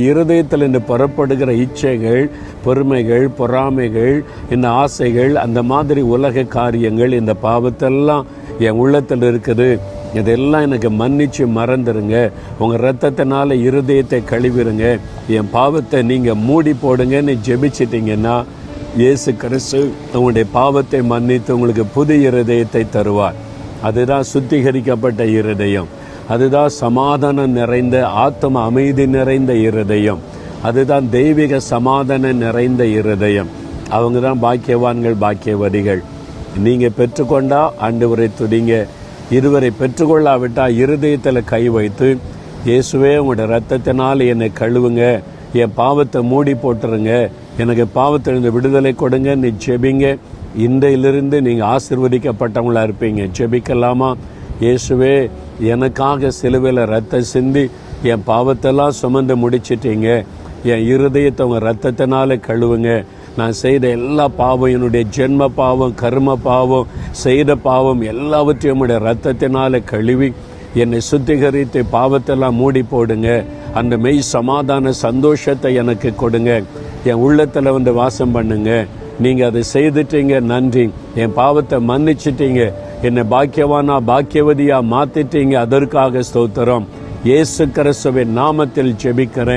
இருதயத்தில் இன்று புறப்படுகிற இச்சைகள், பெருமைகள், பொறாமைகள், இந்த ஆசைகள், அந்த மாதிரி உலக காரியங்கள், இந்த பாவத்தெல்லாம் என் உள்ளத்தில் இருக்குது. இதெல்லாம் எனக்கு மன்னிச்சு மறந்துருங்க. உங்கள் இரத்தத்தினால இருதயத்தை கழுவிருங்க. என் பாவத்தை நீங்கள் மூடி போடுங்கன்னு ஜெபிச்சிட்டிங்கன்னா இயேசு கிறிஸ்து உங்களுடைய பாவத்தை மன்னித்து உங்களுக்கு புது இருதயத்தை தருவார். அதுதான் சுத்திகரிக்கப்பட்ட இருதயம். அதுதான் சமாதானம் நிறைந்த, ஆத்ம அமைதி நிறைந்த இருதயம். அதுதான் தெய்வீக சமாதானம் நிறைந்த இருதயம். அவங்க தான் பாக்கியவான்கள், பாக்கியவதிகள். நீங்கள் பெற்றுக்கொண்டா ஆண்டவரை துதிங்க. இருவரை பெற்றுக்கொள்ளாவிட்டால் இருதயத்தில் கை வைத்து, இயேசுவே உங்களுடைய இரத்தத்தினால் என்னை கழுவுங்க, என் பாவத்தை மூடி போட்டுருங்க, எனக்கு பாவத்திலிருந்து விடுதலை கொடுங்க நீ ஜெபிங்க. இன்றையிலிருந்து நீங்கள் ஆசீர்வதிக்கப்பட்டவங்களா இருப்பீங்க. ஜெபிக்கலாமா? இயேசுவே, எனக்காக சிலுவையில் ரத்தம் சிந்தி என் பாவத்தெல்லாம் சுமந்து முடிச்சிட்டீங்க. என் இருதயத்தை உங்கள் ரத்தத்தினால கழுவுங்க. நான் செய்த எல்லா பாவம், என்னுடைய ஜென்ம பாவம், கர்ம பாவம், செய்த பாவம் எல்லாவற்றையும் உடைய ரத்தத்தினால கழுவி என்னை சுத்திகரித்து பாவத்தெல்லாம் மூடி போடுங்க. அந்த மெய் சமாதான சந்தோஷத்தை எனக்கு கொடுங்க. என் உள்ளத்தில் வந்து வாசம் பண்ணுங்க. நீங்கள் அதை செய்துட்டீங்க, நன்றி. என் பாவத்தை மன்னிச்சிட்டீங்க, என்னை பாக்கியவானா பாக்கியவதியா மாத்திட்டீங்க, அதற்காக ஸ்தோத்திரம். இயேசு கிறிஸ்துவின் நாமத்தில் ஜெபிக்கிறேன்.